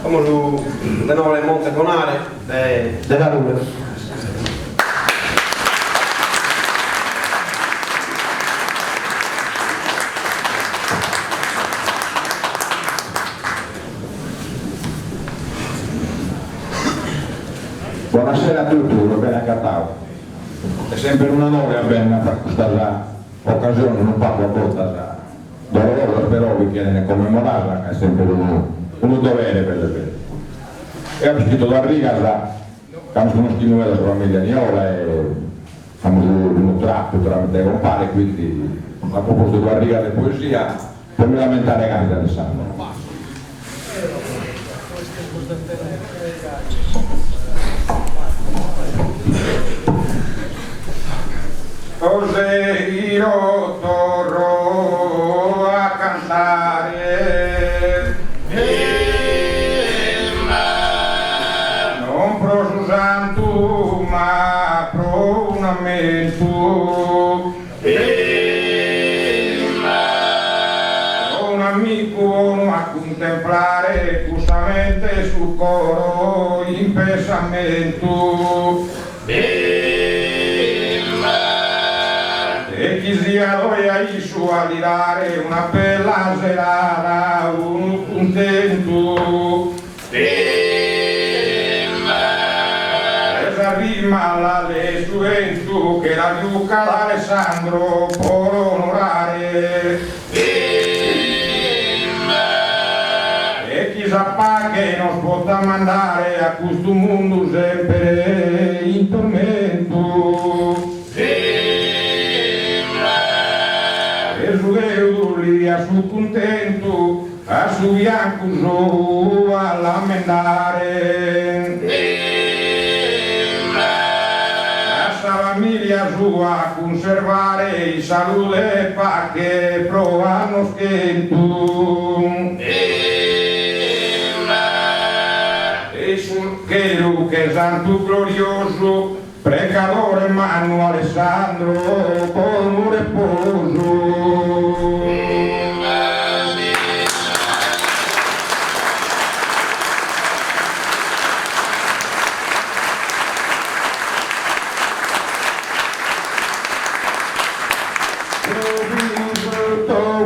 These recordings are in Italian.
Come le nuove monte conare della Rura. Buonasera a tutti, va bene a Catau. È sempre una noia bene per questa occasione, non parlo volta dolorosa, però vi chiede commemorarla, che è sempre un dovere per le belle. E ho scritto da Riga, siamo conosciuti della famiglia Niola e siamo un tratto tramite compare, quindi a proposito di Riga di poesia, per mi lamentare anche Alessandro. Io torno a cantare non pro su santo ma pro un lamento un amico a contemplare giustamente sul coro in pensamento e chi sia noi a visualizzare una bella serata, un contento esa rima all'allestuento che la giuca d'Alessandro per onorare e chi sappa che non si può mandare a questo mondo sempre in tormento a su contento, a su bianco a lamentare la sua famiglia sua a conservare i salute perché provano schento e sul che è santo glorioso precadore mano Alessandro con un riposo.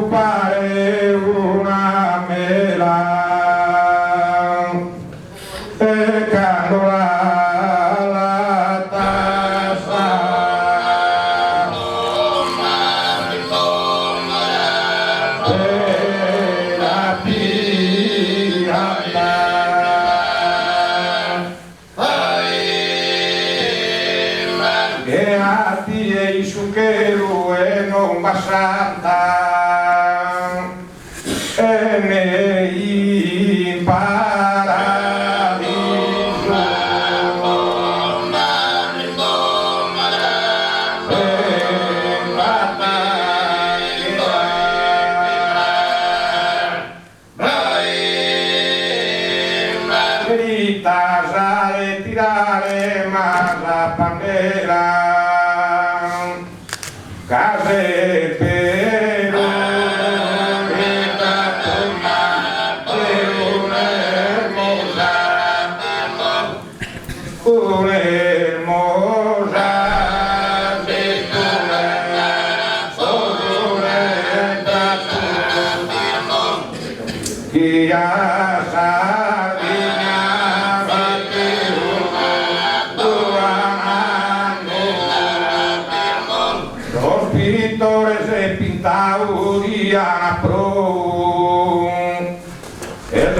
Pare una mela e candola la tassa e la pianta che a ti è il succhero e non basata e nei paradiso a tirare ma la bandera case per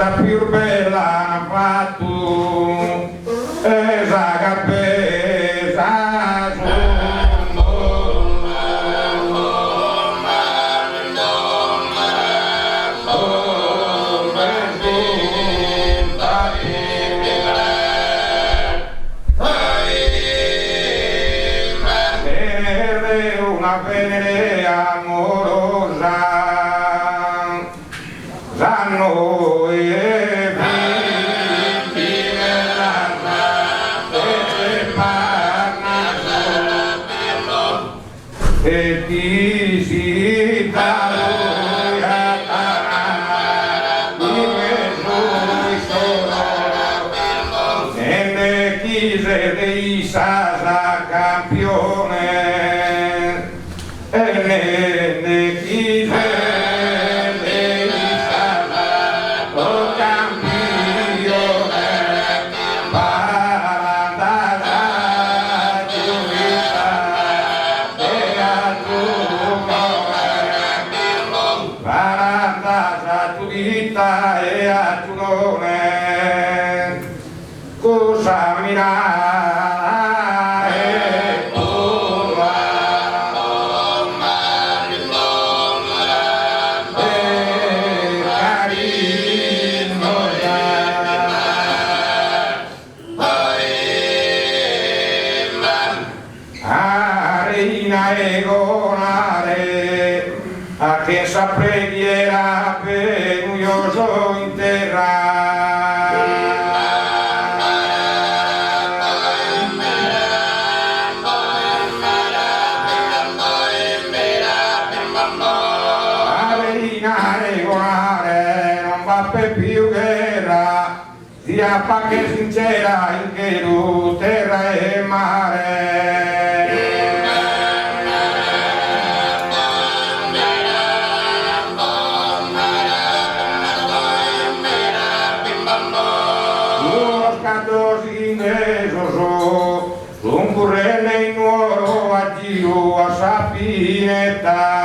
la più bella ha fatto esa capesa una venere amorosa zanno e quiser de Isas a campione, ne quiser de Isas a campione, para andar a giurita e a giurone, para andar a giurita e a giurone. Cosa mirare curva carino arena e gonare a che sa preghiera per un ioso in terra. Non va per più guerra, sia pace sincera in che tu terra e mare. Uno scatto ingreso un currelle in nuoro a giro a Sapinetta.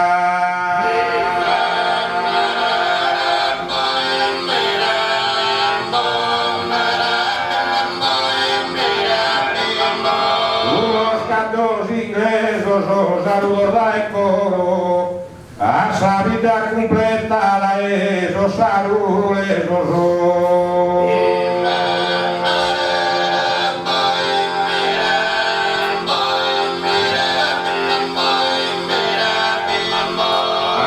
Saludos dai coro, a sa vita completa la eso saludos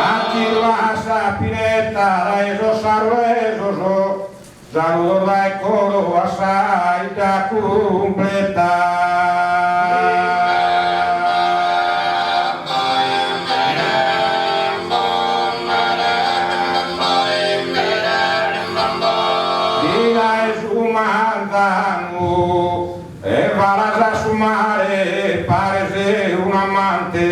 aquí la Sapinetta la eso saludos dai coro, a sa vita completa. E varas a sumare parece un amante.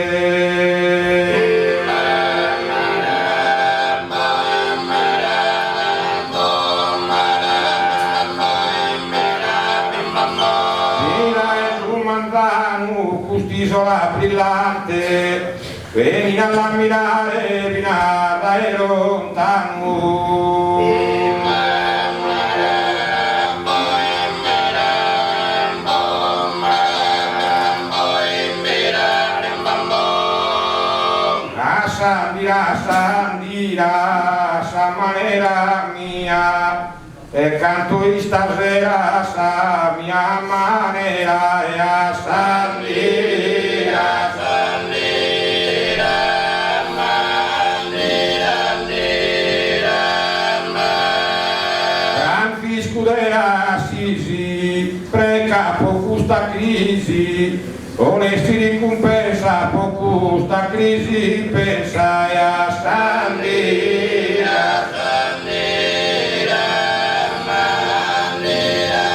Mira es un manzano custisola brillante, veni a mirare vinata e lontano. Sandira, sa manera mia, e canto esta sera sa mia manera, e a Sandira, Sandira, Sandira, Francisco de Assisi, preca poco sta crisi, onesti ricompensa poco sta crisi, pensa a Sandira, Sandira, Sandira,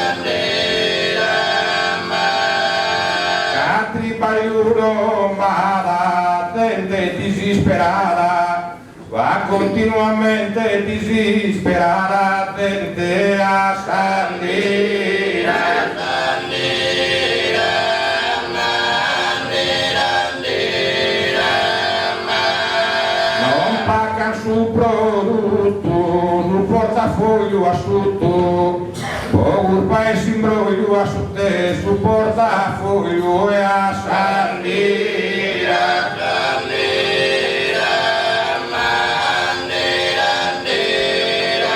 Catri pariuro mala, gente disperada, va continuamente disperada, gente a Sandira, Sandira. Su produto, no portafoglio asciutto, poco paese imbroglio a su te, su portafoglio e a Sandira, Sandira, Sandira,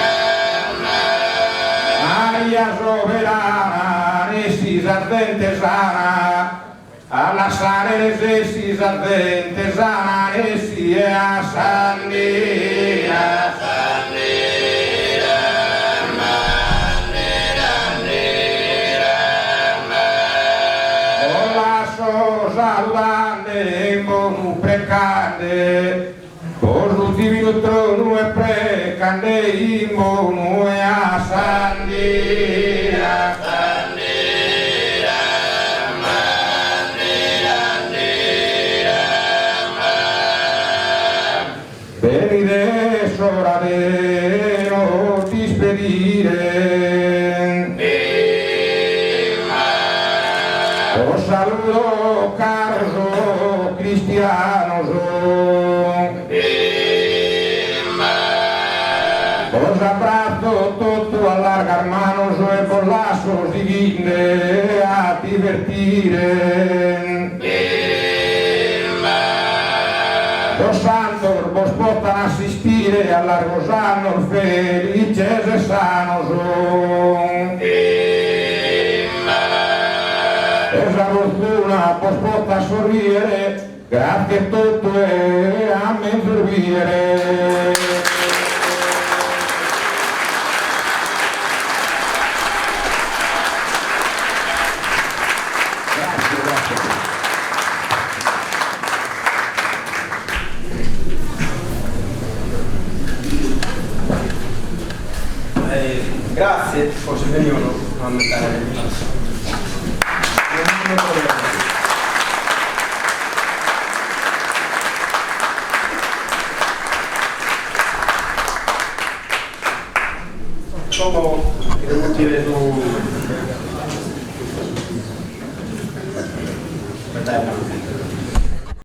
aria soverana, nessis ardentesana, alla sare nessis ardentesana, nessi e a Sandira, Sandira, con la sosa saludande in bonu precande, con l'ultimo trono e precande in bonu e a Sandira, Sandira. saludo caros cristianos. Os abrazo tutto a largar manos e bolazos di guinde a divertire. Los santos vos potan asistire a largos anos felices e sanos. Esa fortuna vos pota sorridere, grazie a tutto e a me servire. Grazie, forse venivano a mettere il passo. Come devo dire